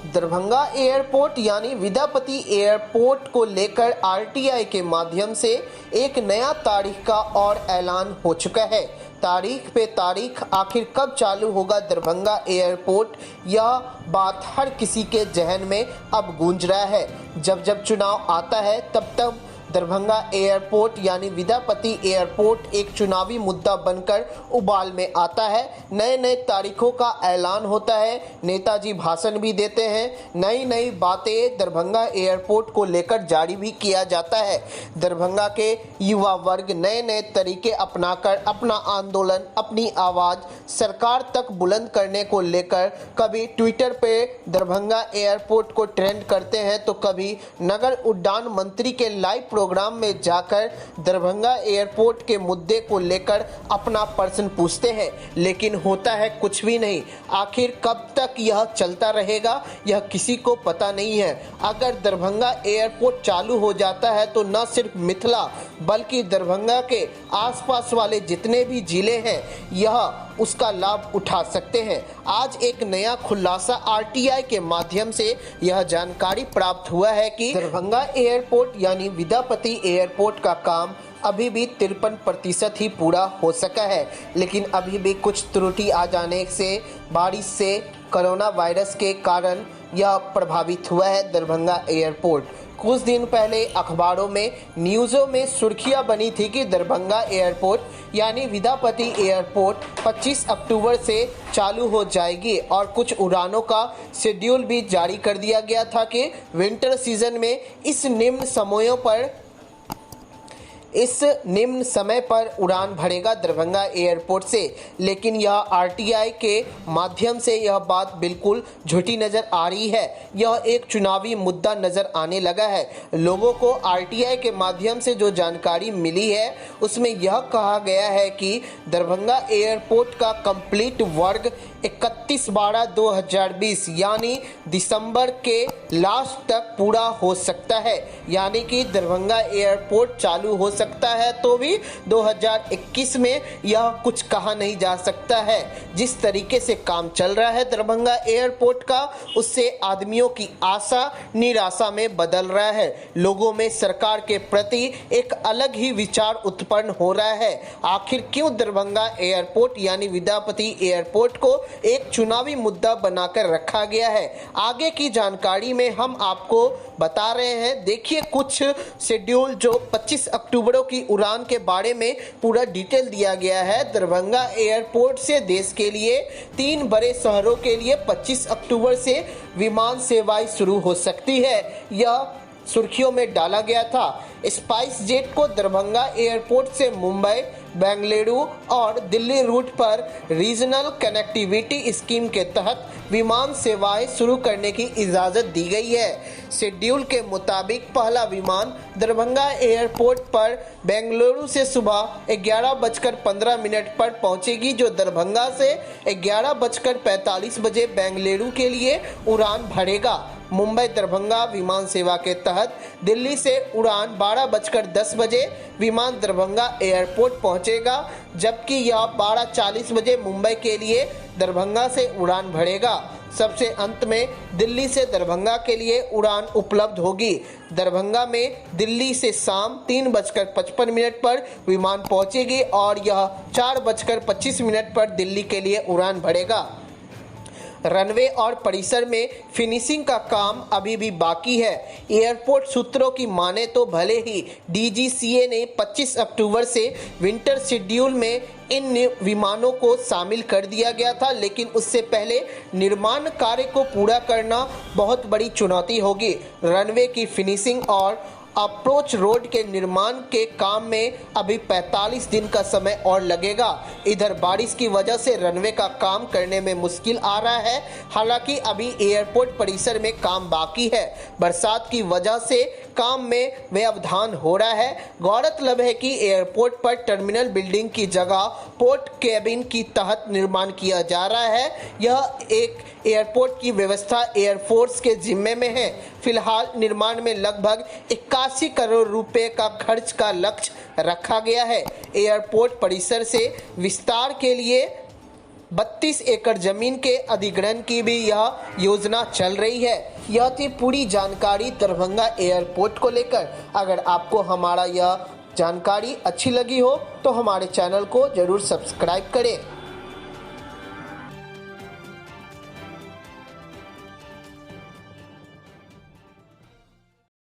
Darbhanga airport यानी Vidyapati airport को लेकर आरटीआई के माध्यम से एक नया तारीख का और ऐलान हो चुका है। तारीख पे तारीख आखिर कब चालू होगा दरभंगा एयरपोर्ट, यह बात हर किसी के जहन में अब गूंज रहा है। जब जब चुनाव आता है तब तब दरभंगा एयरपोर्ट यानी विद्यापति एयरपोर्ट एक चुनावी मुद्दा बनकर उबाल में आता है। नए नए तारीखों का ऐलान होता है, नेताजी भाषण भी देते हैं, नई नई बातें दरभंगा एयरपोर्ट को लेकर जारी भी किया जाता है। दरभंगा के युवा वर्ग नए नए तरीके अपनाकर अपना आंदोलन, अपनी आवाज़ सरकार तक बुलंद करने को लेकर कभी ट्विटर पे दरभंगा एयरपोर्ट को ट्रेंड करते हैं तो कभी नगर उड्डयन मंत्री के लाइव प्रोग्राम में जाकर दरभंगा एयरपोर्ट के मुद्दे को लेकर अपना प्रश्न पूछते हैं, लेकिन होता है कुछ भी नहीं। आखिर कब तक यह चलता रहेगा यह किसी को पता नहीं है। अगर दरभंगा एयरपोर्ट चालू हो जाता है तो न सिर्फ मिथिला बल्कि दरभंगा के आसपास वाले जितने भी जिले हैं यह उसका लाभ उठा सकते हैं। आज एक नया खुलासा आरटीआई के माध्यम से यह जानकारी प्राप्त हुआ है कि दरभंगा एयरपोर्ट यानी विद्यापति एयरपोर्ट का काम अभी भी 53% ही पूरा हो सका है, लेकिन अभी भी कुछ त्रुटि आ जाने से, बारिश से, कोरोना वायरस के कारण यह प्रभावित हुआ है दरभंगा एयरपोर्ट। कुछ दिन पहले अखबारों में, न्यूज़ों में सुर्खियां बनी थी कि दरभंगा एयरपोर्ट यानी विद्यापति एयरपोर्ट 25 अक्टूबर से चालू हो जाएगी और कुछ उड़ानों का शेड्यूल भी जारी कर दिया गया था कि विंटर सीजन में इस निम्न समय पर उड़ान भरेगा दरभंगा एयरपोर्ट से। लेकिन यह आरटीआई के माध्यम से यह बात बिल्कुल झूठी नज़र आ रही है। यह एक चुनावी मुद्दा नज़र आने लगा है। लोगों को आरटीआई के माध्यम से जो जानकारी मिली है उसमें यह कहा गया है कि दरभंगा एयरपोर्ट का कंप्लीट वर्क 31/12/2020 यानी दिसंबर के लास्ट तक पूरा हो सकता है। यानी कि दरभंगा एयरपोर्ट चालू हो सकता है तो भी 2021 में यह कुछ कहा नहीं जा सकता है। जिस तरीके से काम चल रहा है दरभंगा एयरपोर्ट का, उससे आदमियों की आशा निराशा में बदल रहा है। लोगों में सरकार के प्रति एक अलग ही विचार उत्पन्न हो रहा है। आखिर क्यों दरभंगा एयरपोर्ट यानी विद्यापति एयरपोर्ट को एक चुनावी मुद्दा बनाकर रखा गया है? आगे की जानकारी में हम आपको बता रहे हैं। देखिए कुछ शेड्यूल जो 25 अक्टूबर की उड़ान के बारे में पूरा डिटेल दिया गया है। दरभंगा एयरपोर्ट से देश के लिए 3 बड़े शहरों के लिए 25 अक्टूबर से विमान सेवाएं शुरू हो सकती है। यह सुर्खियों में डाला गया था। स्पाइस जेट को दरभंगा एयरपोर्ट से मुंबई, बेंगलुरु और दिल्ली रूट पर रीजनल कनेक्टिविटी स्कीम के तहत विमान सेवाएं शुरू करने की इजाज़त दी गई है। शेड्यूल के मुताबिक पहला विमान दरभंगा एयरपोर्ट पर बेंगलुरु से सुबह 11:15 पर पहुंचेगी, जो दरभंगा से 11:45 बजे बेंगलुरु के लिए उड़ान भरेगा। मुंबई दरभंगा विमान सेवा के तहत दिल्ली से उड़ान 12:10 बजे विमान दरभंगा एयरपोर्ट पहुंचेगा, जबकि यह 12:40 बजे मुंबई के लिए दरभंगा से उड़ान भरेगा। सबसे अंत में दिल्ली से दरभंगा के लिए उड़ान उपलब्ध होगी। दरभंगा में दिल्ली से शाम 3:55 पर विमान पहुंचेगी और यह 4:25 पर दिल्ली के लिए उड़ान भरेगा। रनवे और परिसर में फिनिशिंग का काम अभी भी बाकी है। एयरपोर्ट सूत्रों की माने तो भले ही डीजीसीए ने 25 अक्टूबर से विंटर शेड्यूल में इन विमानों को शामिल कर दिया गया था, लेकिन उससे पहले निर्माण कार्य को पूरा करना बहुत बड़ी चुनौती होगी। रनवे की फिनिशिंग और अप्रोच रोड के निर्माण के काम में अभी 45 दिन का समय और लगेगा। इधर बारिश की वजह से रनवे का काम करने में मुश्किल आ रहा है। हालांकि अभी एयरपोर्ट परिसर में काम बाकी है। बरसात की वजह से काम में व्यवधान हो रहा है। गौरतलब है कि एयरपोर्ट पर टर्मिनल बिल्डिंग की जगह पोर्ट केबिन की तहत निर्माण किया जा रहा है। यह एक एयरपोर्ट की व्यवस्था एयरफोर्स के जिम्मे में है। फिलहाल निर्माण में लगभग 81 करोड़ रुपए का खर्च का लक्ष्य रखा गया है। एयरपोर्ट परिसर से विस्तार के लिए 32 एकड़ जमीन के अधिग्रहण की भी यह योजना चल रही है। यह थी पूरी जानकारी दरभंगा एयरपोर्ट को लेकर। अगर आपको हमारा यह जानकारी अच्छी लगी हो तो हमारे चैनल को जरूर सब्सक्राइब करें।